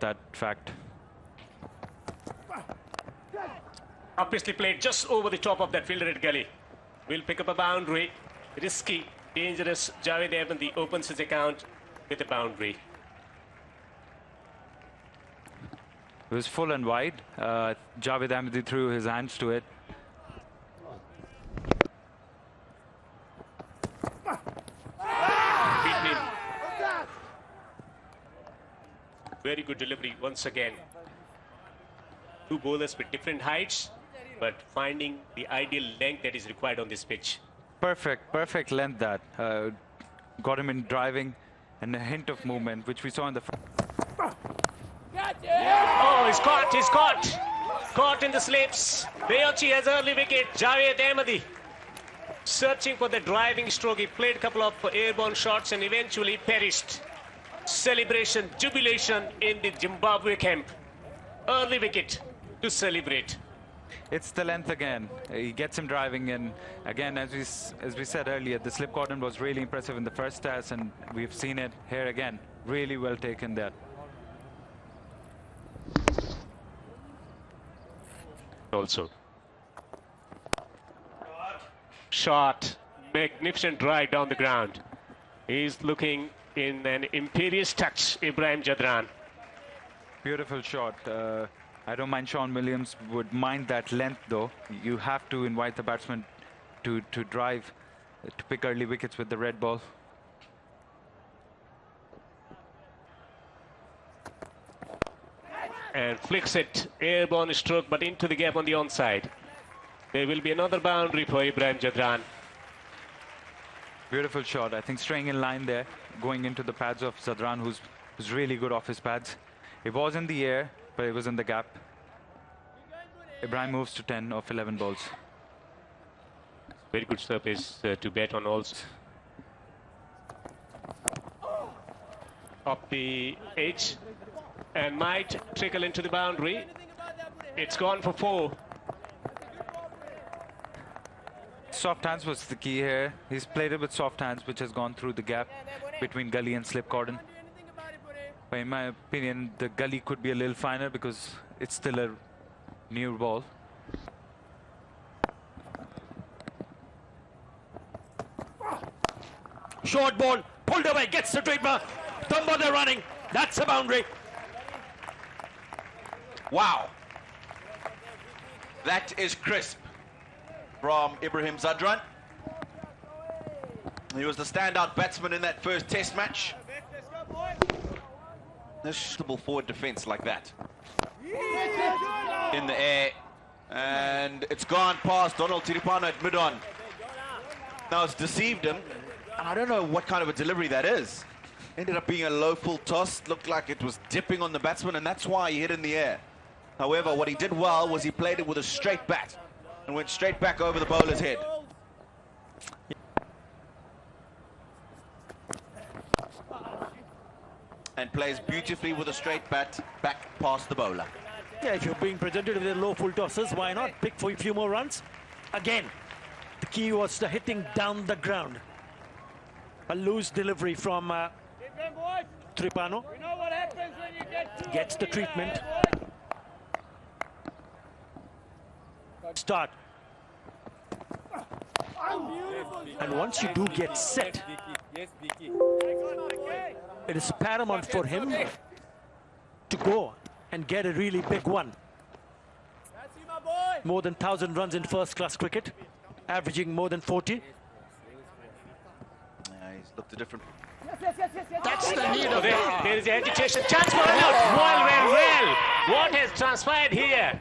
that fact. Obviously played just over the top of that fielder at gully. Will pick up a boundary. Risky, dangerous. Javed Ahmadi opens his account with a boundary. It was full and wide. Javed Ahmadi threw his hands to it. Very good delivery once again. Two bowlers with different heights, but finding the ideal length that is required on this pitch. Perfect length that. Got him in driving and a hint of movement, which we saw in the front. Oh, he's caught. Caught in the slips. Beochi has early wicket. Javed Ahmadi searching for the driving stroke. He played a couple of airborne shots and eventually perished. Celebration, jubilation in the Zimbabwe camp. Early wicket to celebrate. It's the length again. He gets him driving, and again, as we said earlier, the slip cordon was really impressive in the first test, and we've seen it here again. Really well taken there. Also. Shot. Magnificent drive down the ground. He's looking in an imperious touch, Ibrahim Jadran. Beautiful shot. I don't mind Sean Williams would mind that length though. You have to invite the batsman to drive, to pick early wickets with the red ball. And flicks it, airborne stroke, but into the gap on the onside. There will be another boundary for Ibrahim Jadran. Beautiful shot. I think staying in line there, going into the pads of Zadran, who's really good off his pads. It was in the air, but it was in the gap. Ibrahim moves to 10 of 11 balls. Very good surface to bat on also. Up the edge and might trickle into the boundary. It's gone for 4. Soft hands was the key here. He's played it with soft hands, which has gone through the gap between gully and slip cordon. But in my opinion, the gully could be a little finer because it's still a new ball. Short ball, pulled away, gets the treatment. Don't bother running. That's a boundary. Wow. That is crisp from Ibrahim Zadran. He was the standout batsman in that first test match. A suitable forward defense like that. In the air. And it's gone past Donald Tiripano at mid-on. Now it's deceived him. And I don't know what kind of a delivery that is. Ended up being a low full toss. Looked like it was dipping on the batsman, and that's why he hit in the air. However, what he did well was he played it with a straight bat and went straight back over the bowler's head. And plays beautifully with a straight bat back past the bowler. Yeah, if you're being presented with low full tosses, why not pick for a few more runs? Again, the key was the hitting down the ground. A loose delivery from Tripano. Gets the treatment. Start. And once you do get set, it is paramount for him to go and get a really big one. More than 1,000 runs in first-class cricket, averaging more than 40. Yeah, he's looked a different. That's the need of it. There is an agitation. Chance for run out. Well. What has transpired here?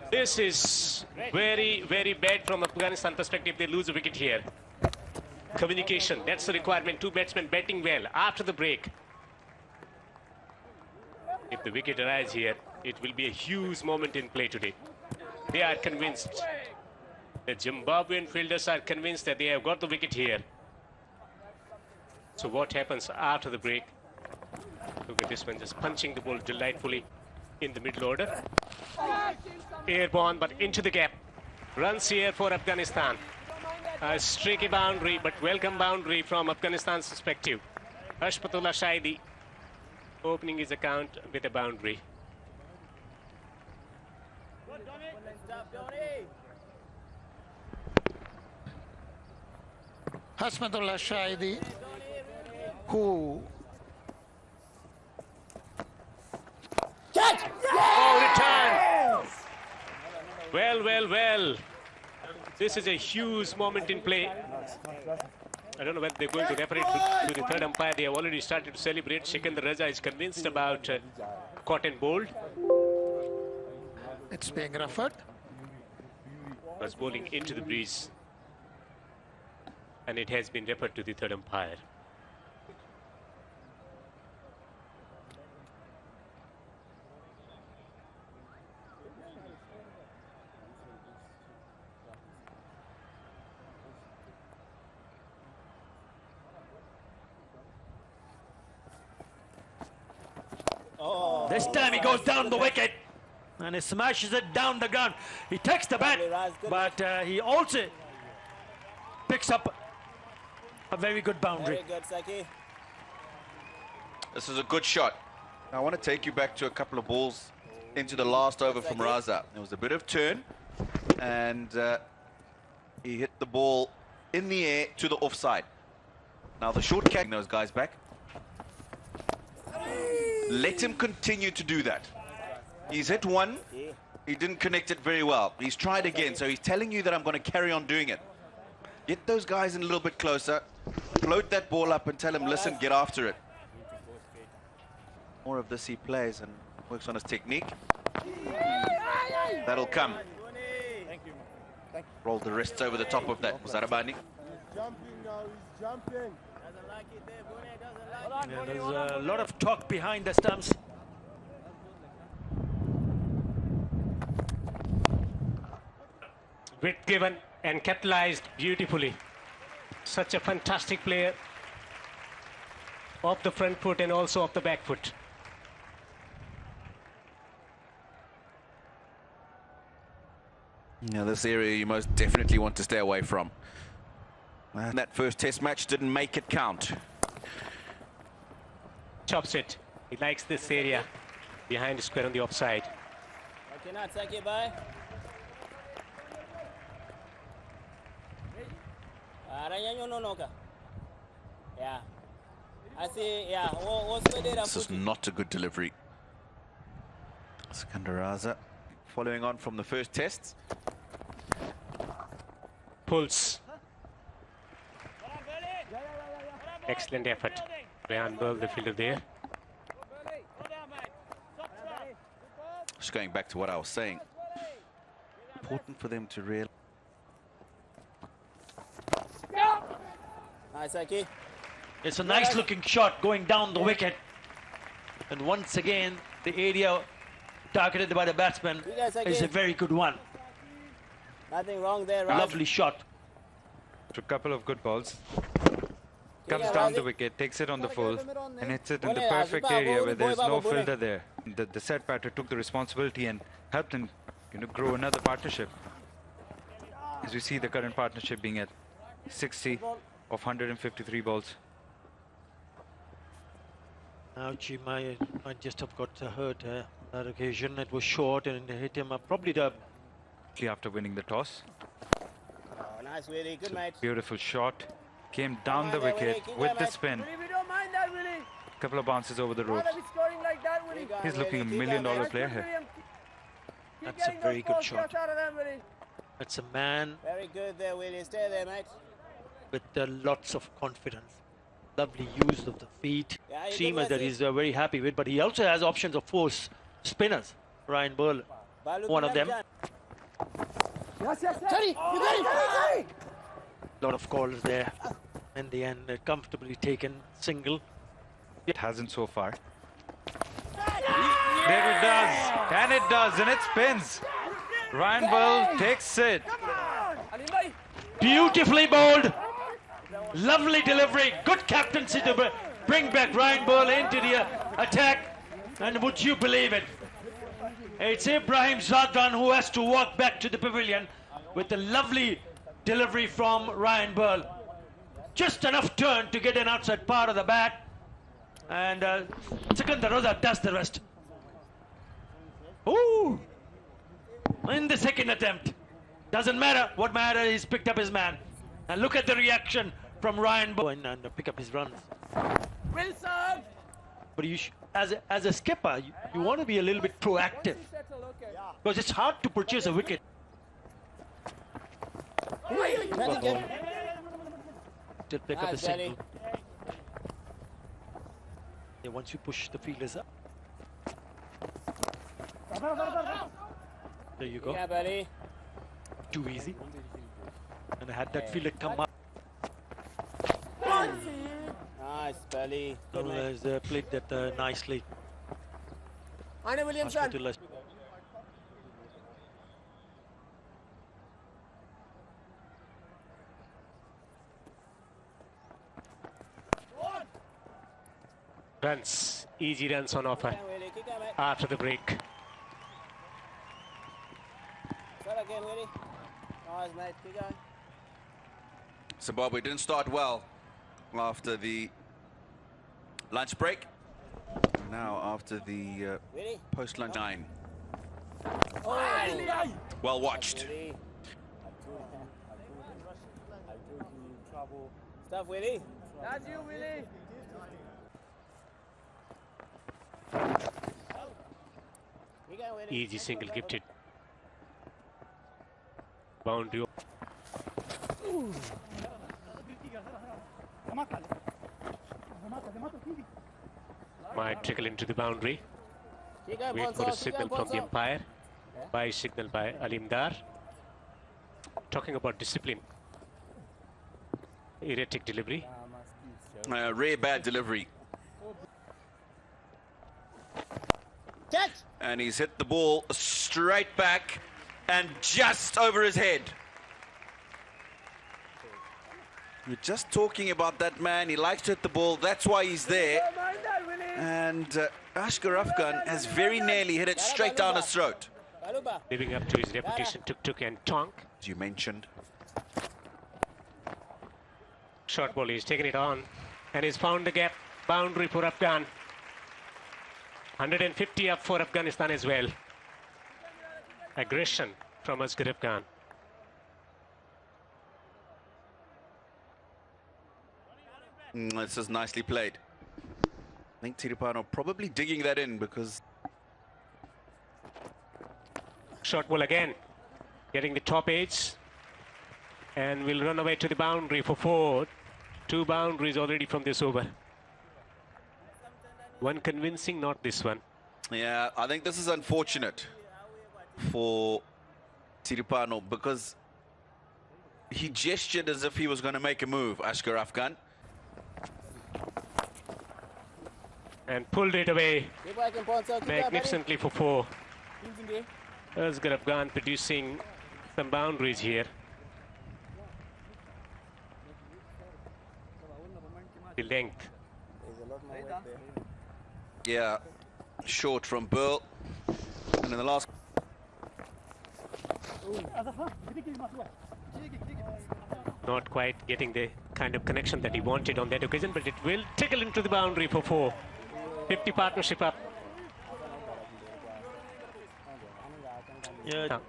This is very, very bad from Afghanistan perspective. They lose a wicket here. Communication, that's the requirement. Two batsmen batting well after the break. If the wicket arrives here, it will be a huge moment in play today. They are convinced. The Zimbabwean fielders are convinced that they have got the wicket here. So what happens after the break? Look at this one, just punching the ball delightfully in the middle order. Airborne, but into the gap. Runs here for Afghanistan. A streaky boundary, but welcome boundary from Afghanistan's perspective. Ashfatullah Shahidi opening his account with a boundary. Hasmatullah Shahidi, who Oh, return! Well. This is a huge moment in play. I don't know whether they're going to refer it to the third umpire. They have already started to celebrate. Sikandar Raza is convinced about caught and bowled. it's being referred. Was bowling into the breeze. And it has been referred to the third umpire. This time he goes down the wicket and he smashes it down the ground. He takes the bat, but he also picks up a very good boundary. This is a good shot. I want to take you back to a couple of balls into the last over from Raza. There was a bit of turn, and he hit the ball in the air to the offside. Now the short catch, those guys back. Let him continue to do that. He's hit one. He didn't connect it very well. He's tried again, so he's telling you that I'm going to carry on doing it. Get those guys in a little bit closer. Float that ball up and tell him, listen, get after it. More of this he plays and works on his technique. That'll come. Roll the wrists over the top of that. Was that a binding? Jumping now, he's jumping. Yeah, there's a lot of talk behind the stumps. Width given and capitalized beautifully. Such a fantastic player. Off the front foot and also off the back foot. Yeah, this area you most definitely want to stay away from. And that first test match didn't make it count. Chops it. He likes this area behind the square on the offside. This is not a good delivery. Zimbabwe Raza, following on from the first tests. Pulls. Excellent effort. Ryan Burl, the fielder there. Just going back to what I was saying. Important for them to realize. It's a nice looking shot going down the wicket. And once again, the area targeted by the batsman is a very good one. Nothing wrong there, Raj. Lovely shot. A couple of good balls. Comes down the wicket, takes it on the full, and hits it in the perfect area where there's no filter there. The set batter took the responsibility and helped him, grow another partnership. As we see the current partnership being at 60 of 153 balls. Ouch, he might just have got hurt that occasion. It was short and hit him up probably the... After winning the toss. Oh, nice, Willie. Good match. Beautiful shot. Came down the wicket with the spin. We don't mind that, Willie. Couple of bounces over the Why ropes. are we scoring like that, Willie? He's looking a $1 million player here. Keep That's a getting very those good balls shot. shots out of them, Willie. That's a man Very good there, Willie. Stay there, mate. with lots of confidence. Lovely use of the feet. Yeah, you Seamer good that he's very happy with, but he also has options of 4 spinners. Ryan Burl, one of them. Yes. Teddy, you got it. Lot of calls there. In the end, comfortably taken single. It hasn't so far. There it does, and it spins. Ryan Burl takes it. Beautifully bowled. Lovely delivery. Good captaincy to bring back Ryan Burl into the attack. And would you believe it? It's Ibrahim Zadran who has to walk back to the pavilion with a lovely delivery from Ryan Burl. Just enough turn to get an outside part of the bat. And Sikandar Raza does the rest. Ooh! In the second attempt. Doesn't matter. What matters is picked up his man. And look at the reaction from Ryan Bowen and pick up his runs. Wilson! But you as a skipper, you want to be a little bit proactive. Because it's hard to purchase a wicket. To pick up a single. Yeah, once you push the fielders up. There you go. Yeah, buddy. Too easy. And I had that fielder come up. Nice, buddy. Good, Arul mate. has played that nicely. Arne Williamson. Hospital. Runs, easy runs on offer Keep going, Willie. Keep going, mate. after the break. Start again, Willie. Nice, mate. Keep going. Zimbabwe didn't start well after the lunch break. Now after the Willie. post-lunch 9. Oh, Well watched. Willie. Stuff, Willie. That's you, Willie. Keep going, Willie. Easy single gifted. Boundary. Might trickle into the boundary. Keep going, Wait for a Ponzo. Keep signal going, from the Ponzo. umpire. By signal by Alimdar. Talking about discipline. Erratic delivery. Rare bad delivery. Catch! And he's hit the ball straight back and just over his head. We're just talking about that man. He likes to hit the ball. That's why he's there. Don't mind that, Willie. And Ashgar Afghan has very nearly hit it straight down his throat. Baluba. Living up to his reputation. Tuk and Tonk. As you mentioned. Short ball, he's taken it on. And he's found the gap. Boundary for Afghan. 150 up for Afghanistan as well. Aggression from Asghar Afghan. This is nicely played. I think Tiripano probably digging that in because Short ball again. Getting the top edge. And will run away to the boundary for 4. 2 boundaries already from this over. One convincing, not this one. yeah, I think this is unfortunate for Tiripano because he gestured as if he was going to make a move, Ashgar Afghan. And pulled it away Keep working, Ponzo. Keep going, buddy. magnificently for 4. Keep going. Asghar Afghan producing some boundaries here. The length. There's a lot more weight there. Yeah, short from Burl. And in the last... Not quite getting the kind of connection that he wanted on that occasion, but it will tickle into the boundary for 4. 50 partnership up. Yeah.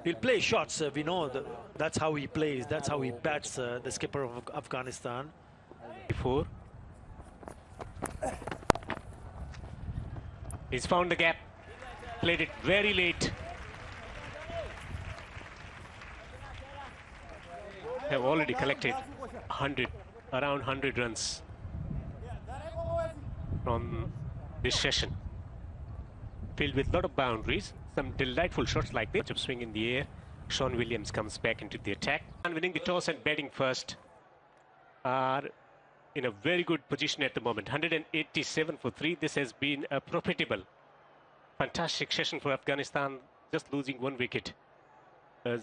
He'll play shots. We know that's how he plays. That's how he bats. The skipper of Afghanistan. 4. He's found the gap. Played it very late. Have already collected 100, around 100 runs from this session. Filled with a lot of boundaries, some delightful shots like this. Of swing in the air. Sean Williams comes back into the attack. And winning the toss and batting first are in a very good position at the moment. 187 for 3. This has been a profitable, fantastic session for Afghanistan, just losing 1 wicket.